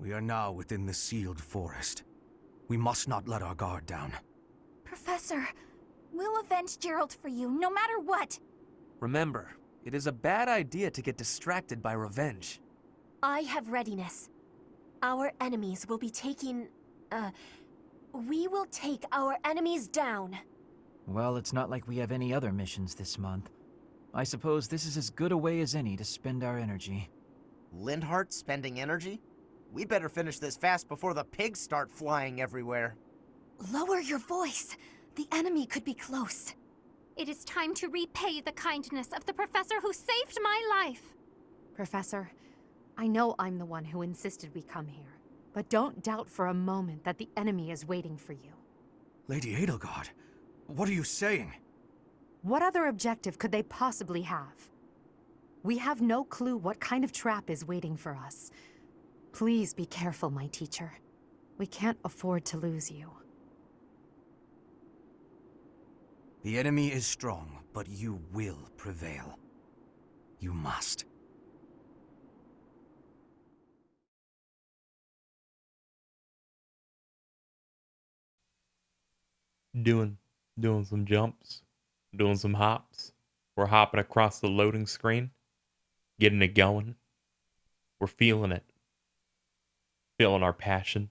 We are now within the sealed forest. We must not let our guard down. Professor, we'll avenge Gerald for you, no matter what. Remember, it is a bad idea to get distracted by revenge. I have readiness. Our enemies will be taking... we will take our enemies down. Well, it's not like we have any other missions this month. I suppose this is as good a way as any to spend our energy. Lindhart spending energy? We'd better finish this fast before the pigs start flying everywhere. Lower your voice. The enemy could be close. It is time to repay the kindness of the professor who saved my life. Professor, I know I'm the one who insisted we come here, but don't doubt for a moment that the enemy is waiting for you. Lady Edelgard, what are you saying? What other objective could they possibly have? We have no clue what kind of trap is waiting for us. Please be careful, my teacher. We can't afford to lose you. The enemy is strong, but you will prevail. You must. Doing some jumps, doing some hops. We're hopping across the loading screen, getting it going. We're feeling it. Feeling our passion,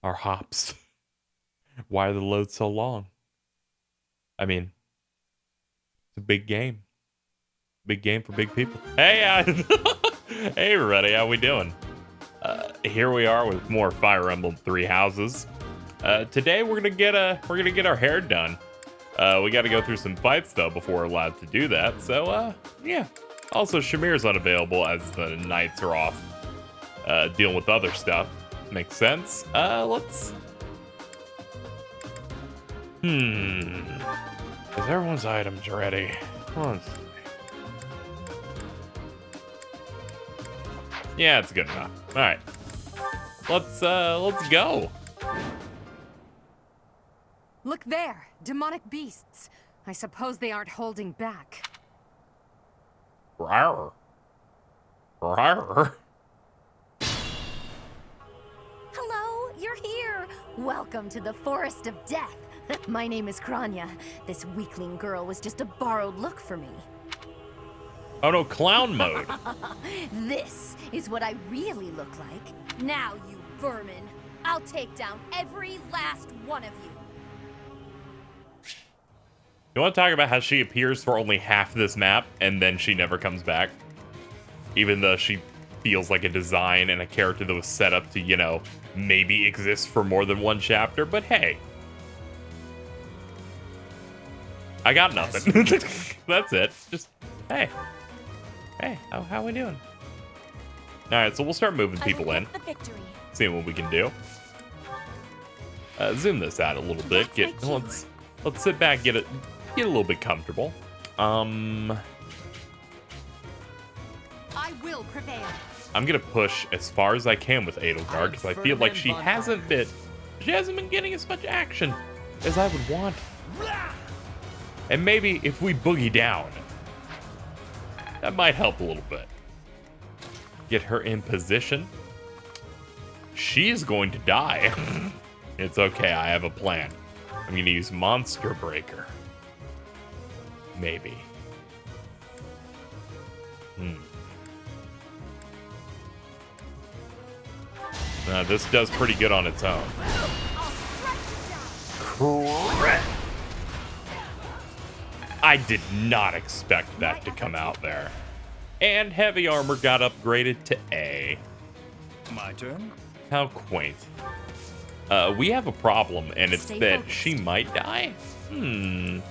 our hops. Why are the loads so long? I mean, it's a big game. Big game for big people. Hey, hey everybody, how we doing? Here we are with more Fire Emblem Three Houses. Today we're gonna get our hair done. We got to go through some fights though before we're allowed to do that. So yeah. Also, Shamir's unavailable as the nights are off, dealing with other stuff. Makes sense. Let's. Is everyone's items ready? Let's see. Yeah, it's good enough. All right. Let's go. Look there! Demonic beasts. I suppose they aren't holding back. Rawr. Rawr. Hello, you're here. Welcome to the Forest of Death. My name is Kranya. This weakling girl was just a borrowed look for me. Oh no, clown mode. This is what I really look like. Now, you vermin, I'll take down every last one of you. You want to talk about how she appears for only half this map and then she never comes back? Even though she feels like a design and a character that was set up to, you know, maybe exist for more than one chapter, but hey. I got nothing. That's it. Just, hey. Hey, how we doing? Alright, so we'll start moving people in. Seeing what we can do. Zoom this out a little bit. Let's sit back, get a little bit comfortable. I will prevail. I'm gonna push as far as I can with Edelgard because I feel like she hasn't been getting as much action as I would want. And maybe if we boogie down, that might help a little bit. Get her in position. She's going to die. It's okay, I have a plan. I'm gonna use Monster Breaker. Maybe. This does pretty good on its own. Correct. I did not expect that to come out there. And heavy armor got upgraded to A. My turn? How quaint. We have a problem, and it's that she might die. No.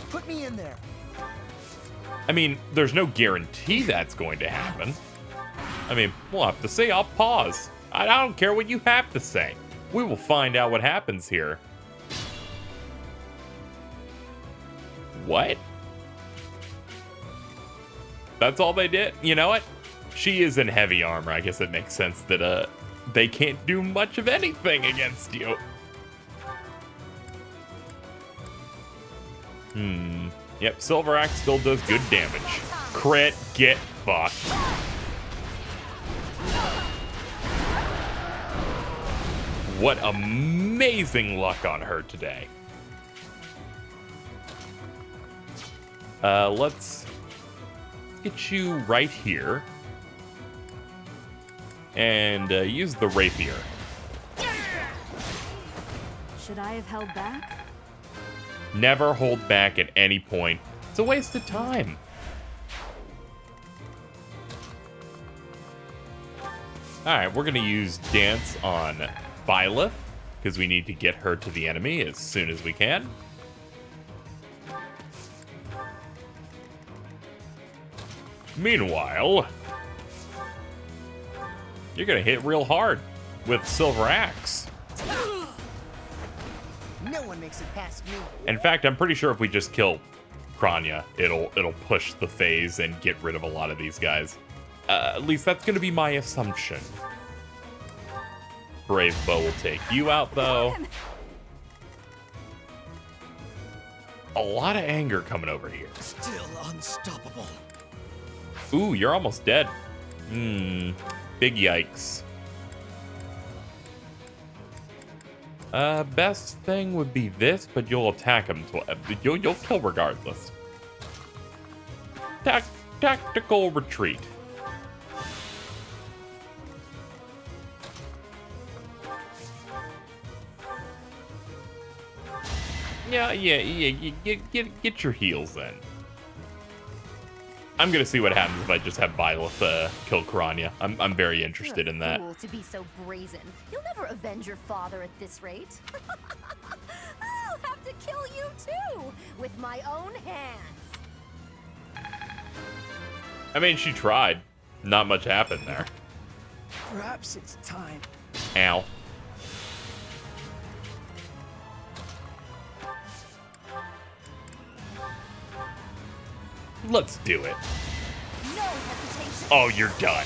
Put me in there. I mean, there's no guarantee that's going to happen. I mean, we'll have to see. I'll pause. I don't care what you have to say. We will find out what happens here. What? That's all they did? You know what? She is in heavy armor. I guess it makes sense that they can't do much of anything against you. Yep, Silver Axe still does good damage. Crit, get fucked. What amazing luck on her today. Let's get you right here. And use the rapier. Should I have held back? Never hold back at any point. It's a waste of time. Alright, we're going to use Dance on Byleth, because we need to get her to the enemy as soon as we can. Meanwhile, you're going to hit real hard with Silver Axe. No one makes it past me. In fact, I'm pretty sure if we just kill Kranya, it'll push the phase and get rid of a lot of these guys. At least that's going to be my assumption. Brave Bow will take you out, though. A lot of anger coming over here. Still unstoppable. Ooh, you're almost dead. Big yikes. Best thing would be this, but you'll attack him. You'll kill regardless. Tactical retreat. Yeah. Get your heals in. I'm gonna see what happens if I just have Byleth kill Kranya. I'm very interested in that. Fool to be so brazen. You'll never avenge your father at this rate. I'll have to kill you too, with my own hands. I mean, she tried. Not much happened there. Perhaps it's time. Ow. Let's do it. No hesitation. Oh, you're done.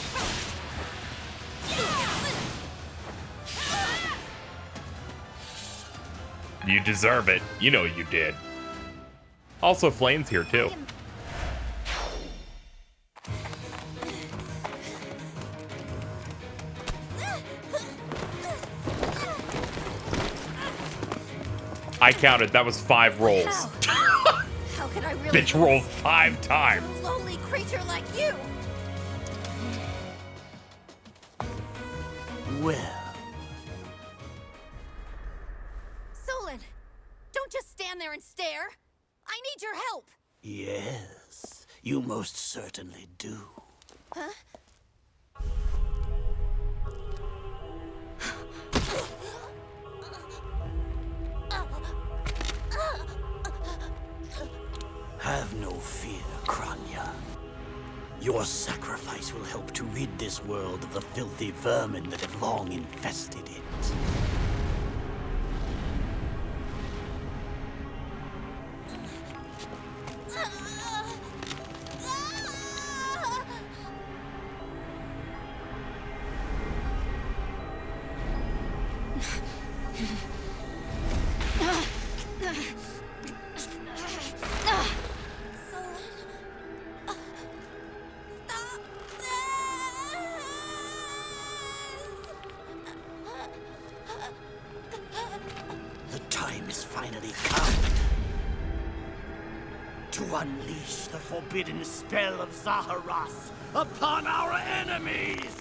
You deserve it. You know you did. Also, Flame's here too. I counted. That was 5 rolls. How could I really Bitch rolled 5 times. a lonely creature like you? Well, Solon, don't just stand there and stare. I need your help. yes, you most certainly do. Huh? Have no fear, Kranya. Your sacrifice will help to rid this world of the filthy vermin that have long infested it. The time is finally come to unleash the forbidden spell of Zaharas upon our enemies!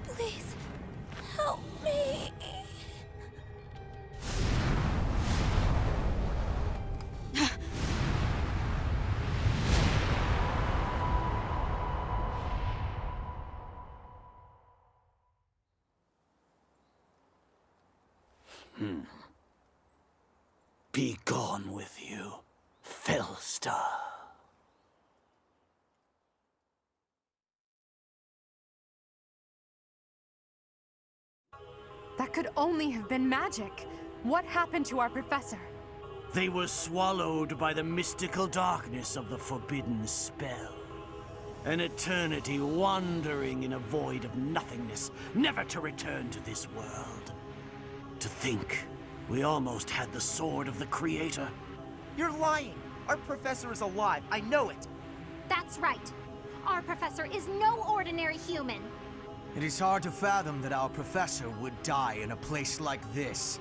Please, help me. Be gone with you, Fellstar. That could only have been magic. What happened to our professor? They were swallowed by the mystical darkness of the forbidden spell. An eternity wandering in a void of nothingness, never to return to this world. To think, we almost had the sword of the Creator. You're lying! Our professor is alive, I know it! That's right. Our professor is no ordinary human. It is hard to fathom that our professor would die in a place like this.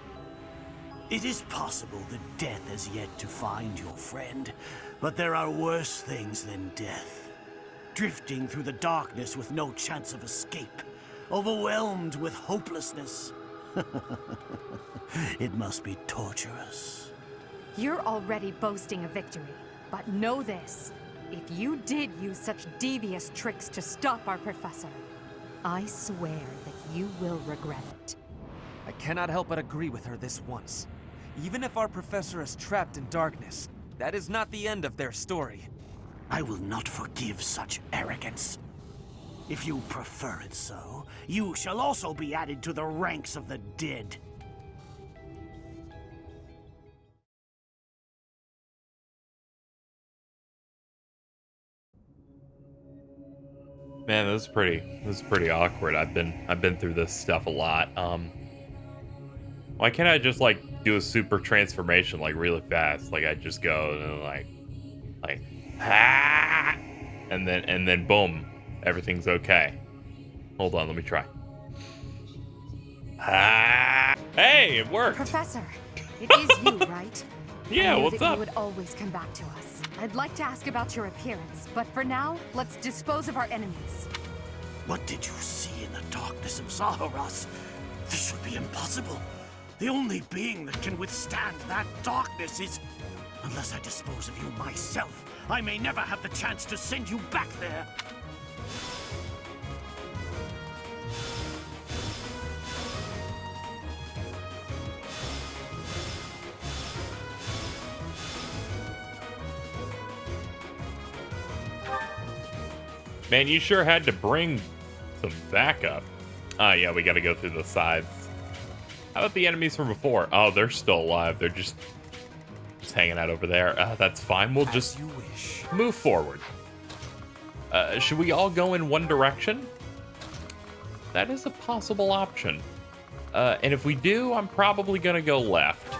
It is possible that death has yet to find your friend, but there are worse things than death. Drifting through the darkness with no chance of escape, overwhelmed with hopelessness. It must be torturous. You're already boasting a victory, but know this. If you did use such devious tricks to stop our professor, I swear that you will regret it. I cannot help but agree with her this once. Even if our professor is trapped in darkness, that is not the end of their story. I will not forgive such arrogance. If you prefer it so, you shall also be added to the ranks of the dead. Man, this is pretty awkward. I've been through this stuff a lot. Why can't I just like do a super transformation like really fast? Like I just go and like ah, and then boom, everything's okay. Hold on, let me try. Ah, hey, it worked. Professor, it is you, right? Yeah, I knew what's that up? You would always come back to us. I'd like to ask about your appearance, but for now, let's dispose of our enemies. What did you see in the darkness of Zaharas? This should be impossible. The only being that can withstand that darkness is... Unless I dispose of you myself, I may never have the chance to send you back there. Man, you sure had to bring some backup. Ah, yeah, we gotta go through the sides. How about the enemies from before? Oh, they're still alive. They're just hanging out over there. That's fine. We'll just move forward. Should we all go in one direction? That is a possible option. And if we do, I'm probably gonna go left.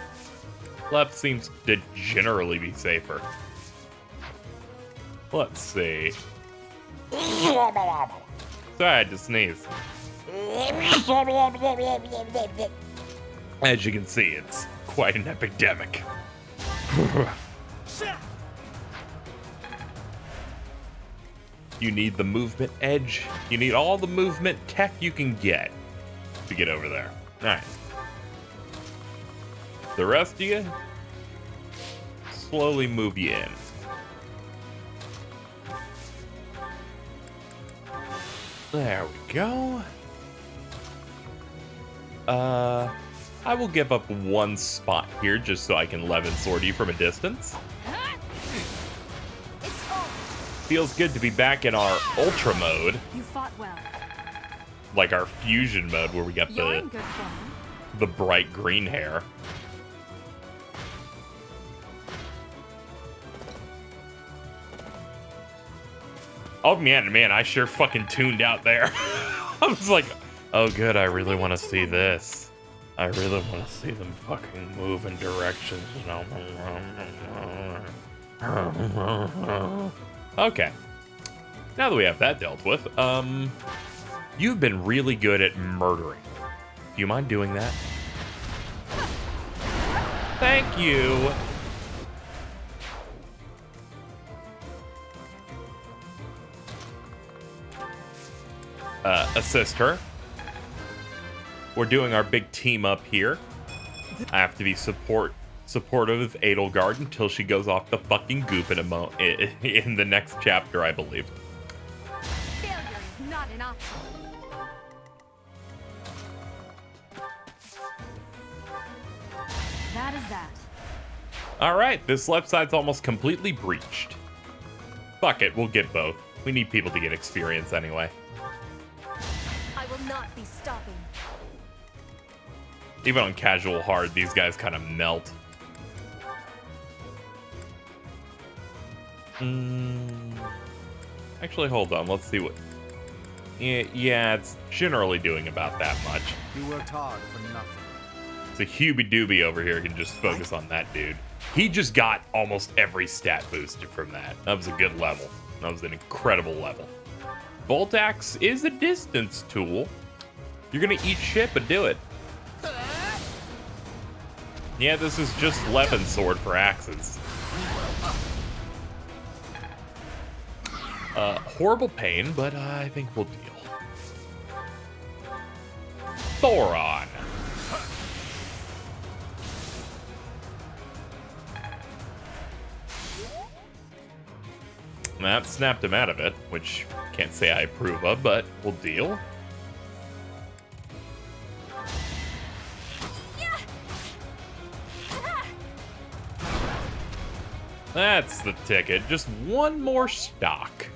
Left seems to generally be safer. Let's see. Sorry, I had to sneeze. As you can see, it's quite an epidemic. You need the movement edge. You need all the movement tech you can get to get over there. Alright. The rest of you, slowly move you in. There we go. I will give up one spot here just so I can Levin sword you from a distance. Feels good to be back in our ultra mode. You fought well. Like our fusion mode where we got You're in good form. the bright green hair. Oh man, I sure fucking tuned out there. I was like, oh good, I really want to see this. I really want to see them fucking move in directions, you know. Okay. Now that we have that dealt with, you've been really good at murdering. Do you mind doing that? Thank you. Assist her. We're doing our big team up here. I have to be supportive of Edelgard until she goes off the fucking goop in the next chapter, I believe. Failure is not an option. That is that. All right, this left side's almost completely breached. Fuck it, we'll get both. We need people to get experience anyway. I will not be stopping. Even on casual hard, these guys kind of melt. Actually, hold on. Let's see what... Yeah, it's generally doing about that much. You worked hard for nothing. It's a Hubie Doobie over here can just focus on that dude. He just got almost every stat boosted from that. That was a good level. That was an incredible level. Bolt Axe is a distance tool. You're gonna eat shit, but do it. Yeah, this is just Levin Sword for axes. Horrible pain, but I think we'll deal. Thoron. That snapped him out of it, which can't say I approve of, but we'll deal. That's the ticket. Just one more stock.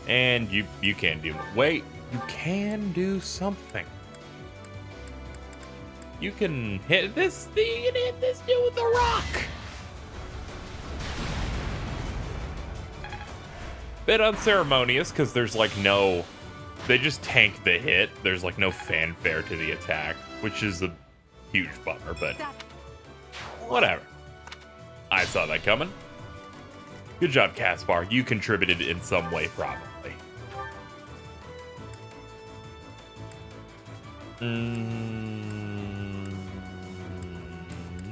And you can do... Wait, you can do something. You can hit this... You can hit this dude with a rock. Bit unceremonious, because there's like no... They just tank the hit. There's like no fanfare to the attack, which is a huge bummer, but... Whatever. I saw that coming. Good job, Caspar. You contributed in some way, probably.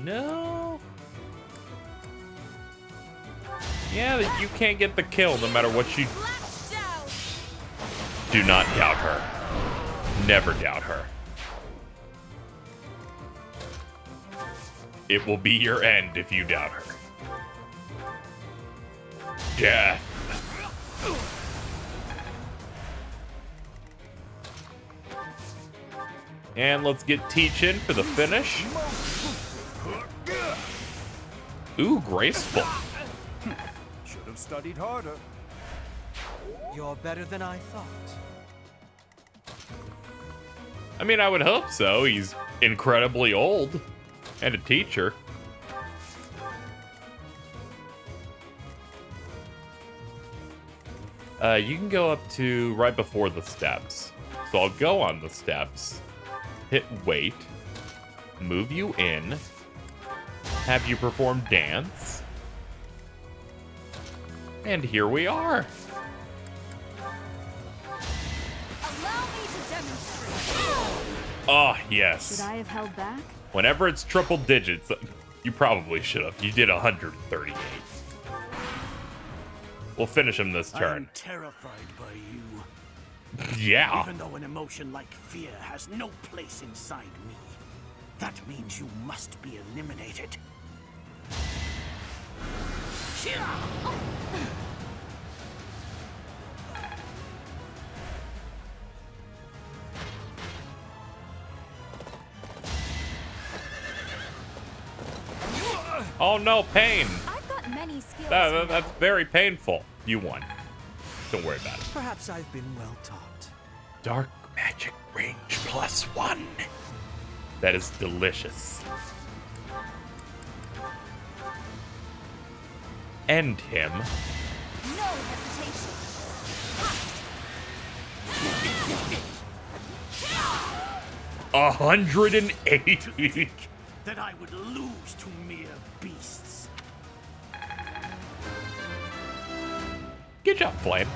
No? Yeah, you can't get the kill no matter what you... Do not doubt her. Never doubt her. It will be your end if you doubt her. Death. And let's get teaching for the finish. Ooh, graceful. Should have studied harder. You're better than I thought. I mean, I would hope so. He's incredibly old. And a teacher. You can go up to right before the steps. So I'll go on the steps, hit wait, move you in, have you perform dance, and here we are. Allow me to demonstrate. Oh, yes. Should I have held back? Whenever it's triple digits, you probably should have. You did 138. We'll finish him this I turn. am terrified by you. Yeah. Even though an emotion like fear has no place inside me, that means you must be eliminated. Oh no, pain. I've got many skills. That's very painful. You won. Don't worry about it. Perhaps I've been well taught. Dark magic range +1. That is delicious. End him. No hesitation. 180. That I would lose to mere beasts. Good job, Flame.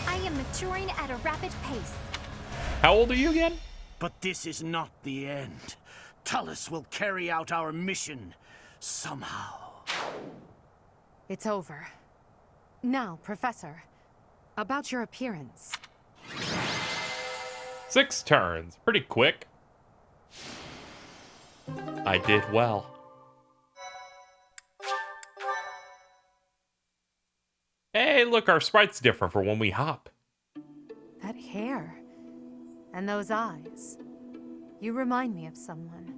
I am maturing at a rapid pace. How old are you again? But this is not the end. Tullus will carry out our mission somehow. It's over. Now, Professor, about your appearance. 6 turns. Pretty quick. I did well. Hey, look, our sprite's different for when we hop. That hair. And those eyes. You remind me of someone.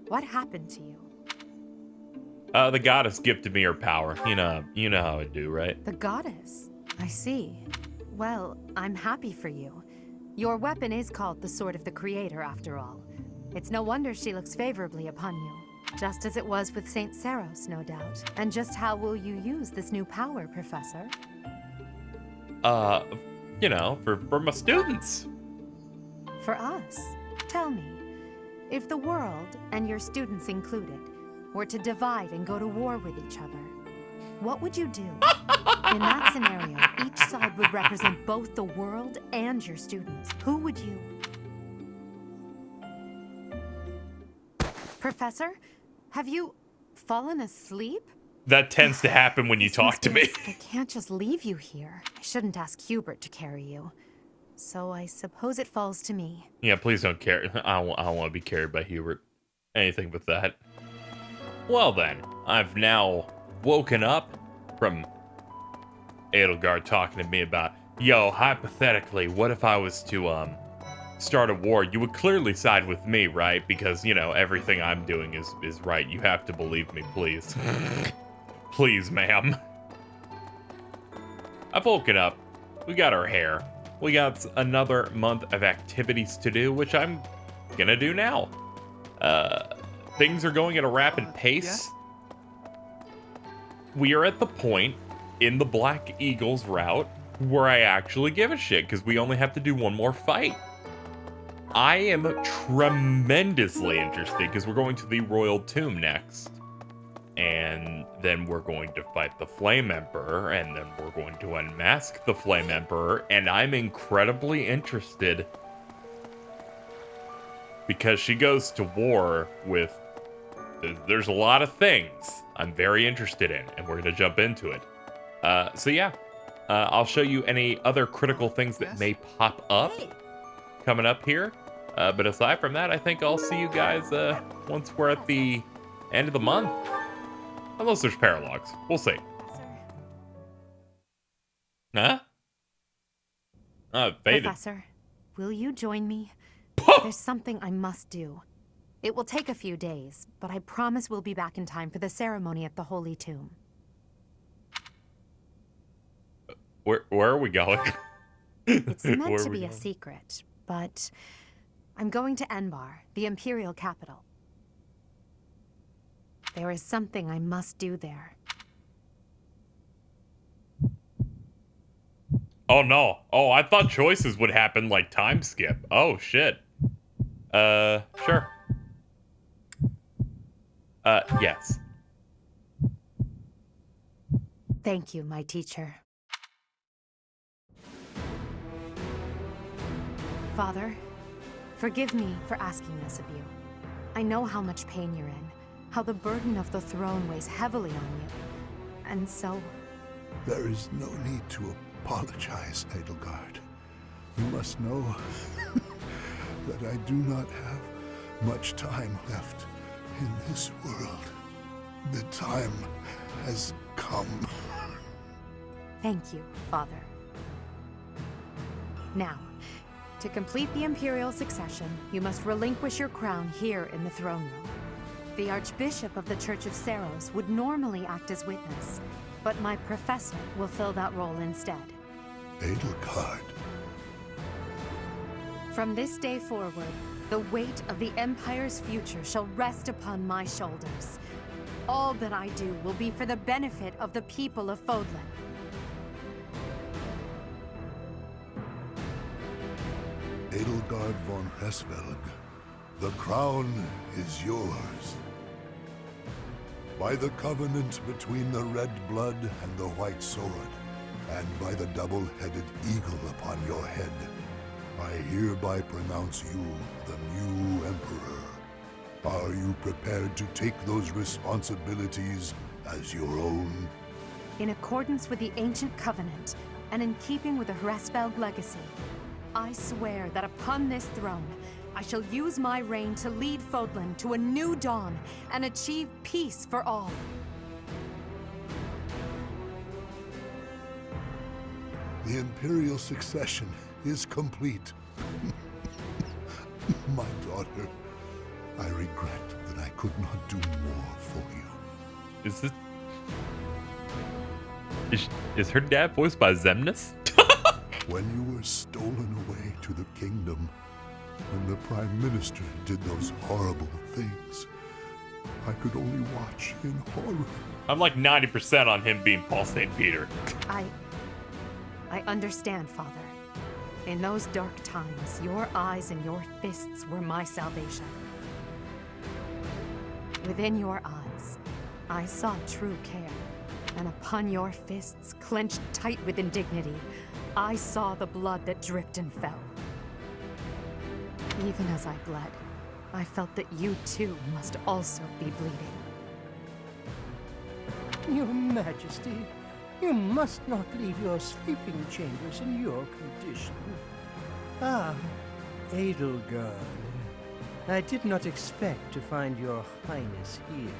What happened to you? The goddess gifted me her power. You know how I do, right? The goddess. I see. Well, I'm happy for you. Your weapon is called the Sword of the Creator, after all. It's no wonder she looks favorably upon you. Just as it was with Saint Saros, no doubt. And just how will you use this new power, Professor? You know, for my students. For us? Tell me. If the world, and your students included, were to divide and go to war with each other, what would you do? In that scenario, each side would represent both the world and your students. Who would you... Professor, have you fallen asleep? That tends to happen when you talk to me. I can't just leave you here. I shouldn't ask Hubert to carry you. So I suppose it falls to me. Yeah, please don't carry. I don't want to be carried by Hubert. Anything but that. Well then, I've now woken up from Edelgard talking to me about, yo, hypothetically, what if I was to start a war? You would clearly side with me, right? Because, you know, everything I'm doing is right. You have to believe me, please. Please, ma'am. I've woken up. We got our hair. We got another month of activities to do, which I'm gonna do now. Things are going at a rapid pace. We are at the point in the Black Eagles route where I actually give a shit, because we only have to do one more fight. I am tremendously interested, because we're going to the Royal Tomb next. And then we're going to fight the Flame Emperor, and then we're going to unmask the Flame Emperor, and I'm incredibly interested because she goes to war with... There's a lot of things I'm very interested in, and we're going to jump into it. So yeah, I'll show you any other critical things that may pop up coming up here. But aside from that, I think I'll see you guys once we're at the end of the month. Unless there's paralogs. We'll see. Huh? Faded. Professor, will you join me? There's something I must do. It will take a few days, but I promise we'll be back in time for the ceremony at the Holy Tomb. Where are we going? It's meant to be a secret, but I'm going to Enbar, the Imperial capital. There is something I must do there. Oh no. Oh, I thought choices would happen like time skip. Oh shit. Sure. Yes. Thank you, my teacher. Father, forgive me for asking this of you. I know how much pain you're in, how the burden of the throne weighs heavily on you. And so... There is no need to apologize, Edelgard. You must know that I do not have much time left in this world. The time has come. Thank you, Father. Now, to complete the Imperial succession, you must relinquish your crown here in the throne room. The Archbishop of the Church of Seros would normally act as witness, but my professor will fill that role instead. Edelgard. From this day forward, the weight of the Empire's future shall rest upon my shoulders. All that I do will be for the benefit of the people of Fodlan. Edelgard von Hesvelg, the crown is yours. By the covenant between the red blood and the white sword, and by the double-headed eagle upon your head, I hereby pronounce you the new Emperor. Are you prepared to take those responsibilities as your own? In accordance with the ancient covenant, and in keeping with the Hresvelg legacy, I swear that upon this throne, I shall use my reign to lead Fodlan to a new dawn and achieve peace for all. The Imperial succession is complete. My daughter, I regret that I could not do more for you. Is this... Is her dad voiced by Zemnis? When you were stolen away to the kingdom, when the Prime Minister did those horrible things, I could only watch in horror. I'm like 90% on him being Paul St. Peter. I understand, Father. In those dark times, your eyes and your fists were my salvation. Within your eyes, I saw true care. And upon your fists, clenched tight with indignity, I saw the blood that dripped and fell. Even as I bled, I felt that you too must also be bleeding. Your Majesty, you must not leave your sleeping chambers in your condition. Ah, Edelgard. I did not expect to find your Highness here.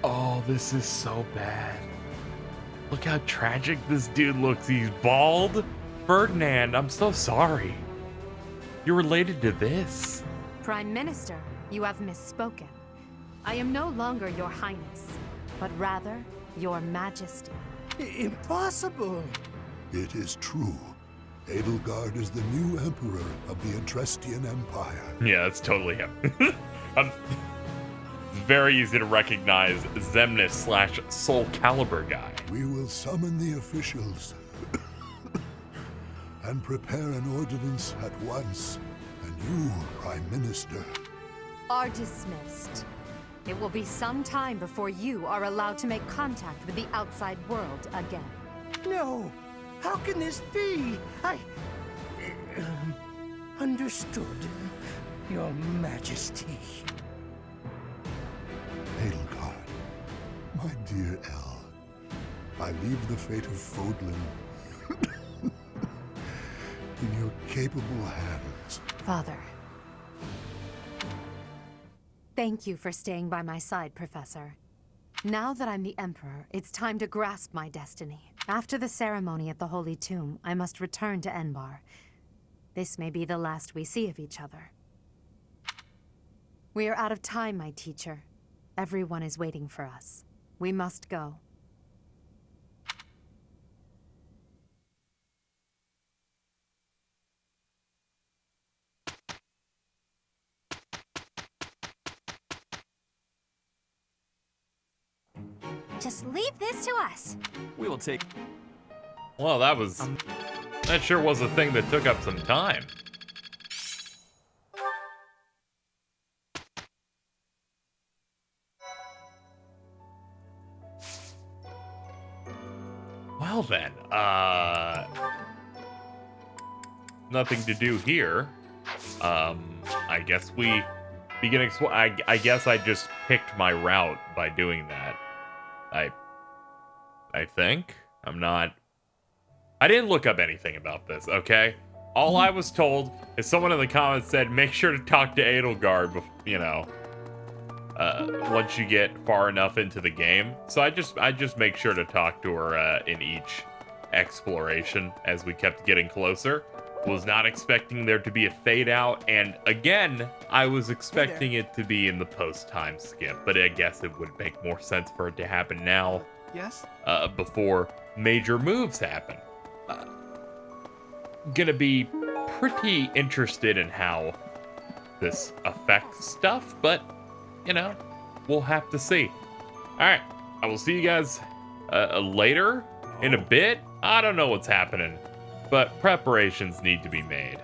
Oh, this is so bad. Look how tragic this dude looks. He's bald. Ferdinand, I'm so sorry. You're related to this. Prime Minister, you have misspoken. I am no longer your Highness, but rather your Majesty. Impossible! It is true. Edelgard is the new Emperor of the Adrestian Empire. Yeah, that's totally him. Very easy to recognize Zemnis / Soul Calibur guy. We will summon the officials and prepare an ordinance at once. And you, Prime Minister, are dismissed. It will be some time before you are allowed to make contact with the outside world again. No! How can this be? Understood, Your Majesty. Edelgard, my dear El, I leave the fate of Fodlan in your capable hands. Father. Thank you for staying by my side, Professor. Now that I'm the Emperor, it's time to grasp my destiny. After the ceremony at the Holy Tomb, I must return to Enbar. This may be the last we see of each other. We are out of time, my teacher. Everyone is waiting for us. We must go. Just leave this to us. We will take... Well, that sure was a thing that took up some time. Well then, nothing to do here. I guess we begin. I guess I just picked my route by doing that. I think I'm not. I didn't look up anything about this. Okay, all I was told is someone in the comments said make sure to talk to Edelgard. You know, once you get far enough into the game. So I just make sure to talk to her in each exploration as we kept getting closer. Was not expecting there to be a fade out, and again, I was expecting it to be in the post-time skip, but I guess it would make more sense for it to happen now. Yes? Before major moves happen. Gonna be pretty interested in how this affects stuff, but, you know, we'll have to see. Alright, I will see you guys later, in a bit. I don't know what's happening, but preparations need to be made.